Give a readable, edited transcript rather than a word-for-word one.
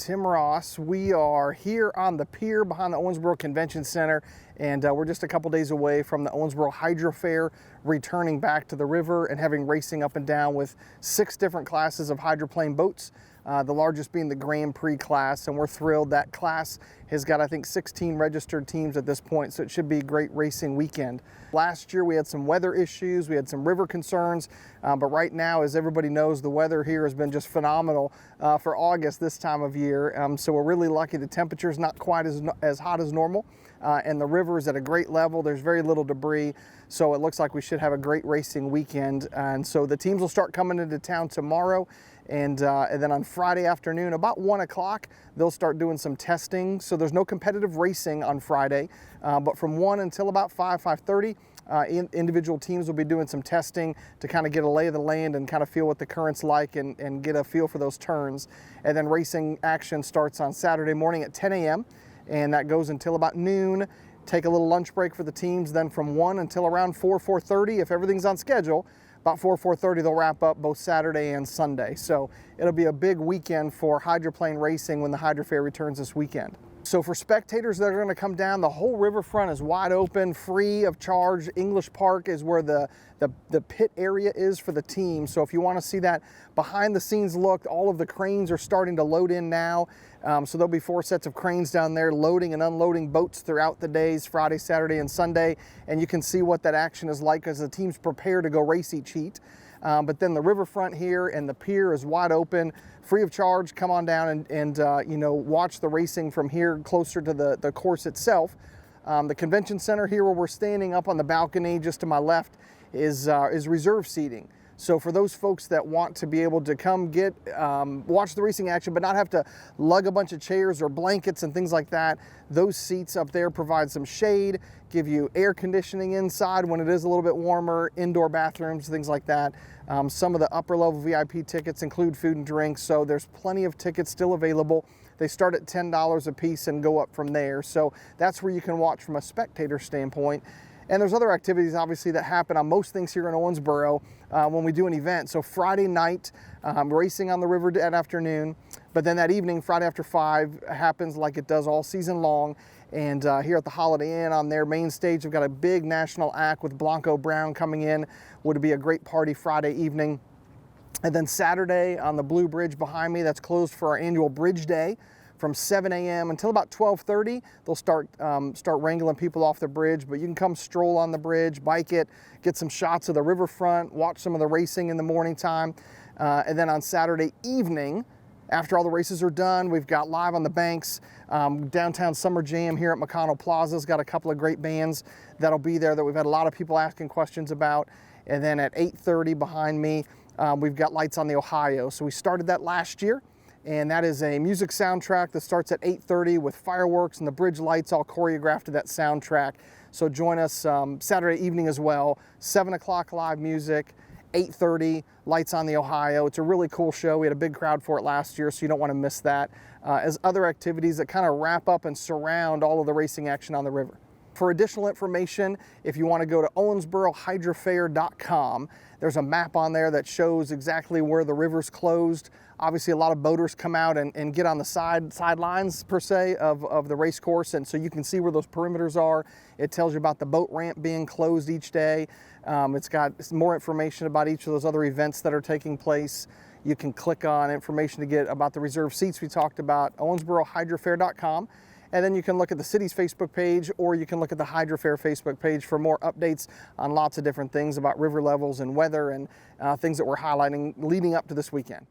Tim Ross. We are here on the pier behind the Owensboro Convention Center, and we're just a couple days away from the Owensboro HydroFair returning back to the river and having racing up and down with 6 different classes of hydroplane boats, the largest being the Grand Prix class, and we're thrilled. That class has got, I think, 16 registered teams at this point, so it should be a great racing weekend. Last year we had some weather issues, we had some river concerns, but right now, as everybody knows, the weather here has been just phenomenal for August this time of year. So we're really lucky. The temperature's not quite as hot as normal, and the river is at a great level. There's very little debris, so it looks like we should have a great racing weekend. And so the teams will start coming into town tomorrow, and then on Friday afternoon, about 1 o'clock, they'll start doing some testing. So there's no competitive racing on Friday, but from 1 until about 5:30, individual teams will be doing some testing to kind of get a lay of the land and kind of feel what the current's like and get a feel for those turns. And then racing action starts on Saturday morning at 10 a.m. and that goes until about noon. Take a little lunch break for the teams, then from 1 until around 4:30, if everything's on schedule. About 4:30, they'll wrap up both Saturday and Sunday. So it'll be a big weekend for hydroplane racing when the HydroFair returns this weekend. So for spectators that are going to come down, the whole riverfront is wide open, free of charge. English Park is where the pit area is for the team. So if you want to see that behind the scenes look, all of the cranes are starting to load in now. So there'll be 4 sets of cranes down there loading and unloading boats throughout the days, Friday, Saturday, and Sunday. And you can see what that action is like as the teams prepare to go race each heat. But then the riverfront here and the pier is wide open, free of charge. Come on down and watch the racing from here closer to the course itself. The convention center here where we're standing up on the balcony just to my left is reserve seating. So for those folks that want to be able to come watch the racing action but not have to lug a bunch of chairs or blankets and things like that, those seats up there provide some shade, give you air conditioning inside when it is a little bit warmer, indoor bathrooms, things like that. Some of the upper level VIP tickets include food and drinks, so there's plenty of tickets still available. They start at $10 a piece and go up from there. So that's where you can watch from a spectator standpoint. And there's other activities, obviously, that happen on most things here in Owensboro when we do an event. So Friday night, racing on the river at afternoon, but then that evening, Friday after 5, happens like it does all season long. And here at the Holiday Inn on their main stage, we've got a big national act with Blanco Brown coming in. Would be a great party Friday evening. And then Saturday on the Blue Bridge behind me, that's closed for our annual Bridge Day. From 7 a.m. until about 12:30, they'll start wrangling people off the bridge, but you can come stroll on the bridge, bike it, get some shots of the riverfront, watch some of the racing in the morning time. And then on Saturday evening, after all the races are done, we've got Live on the Banks, Downtown Summer Jam here at McConnell Plaza's got a couple of great bands that'll be there that we've had a lot of people asking questions about. And then at 8:30 behind me, we've got Lights on the Ohio. So we started that last year. And that is a music soundtrack that starts at 8:30 with fireworks and the bridge lights all choreographed to that soundtrack. So join us Saturday evening as well. 7 o'clock live music, 8:30 Lights on the Ohio. It's a really cool show. We had a big crowd for it last year, so you don't want to miss that. As other activities that kind of wrap up and surround all of the racing action on the river. For additional information, if you want to go to owensborohydrofair.com, there's a map on there that shows exactly where the river's closed. Obviously, a lot of boaters come out and get on the sidelines, per se, of the race course, and so you can see where those perimeters are. It tells you about the boat ramp being closed each day. It's got more information about each of those other events that are taking place. You can click on information to get about the reserved seats we talked about, owensborohydrofair.com. And then you can look at the city's Facebook page, or you can look at the HydroFair Facebook page for more updates on lots of different things about river levels and weather and things that we're highlighting leading up to this weekend.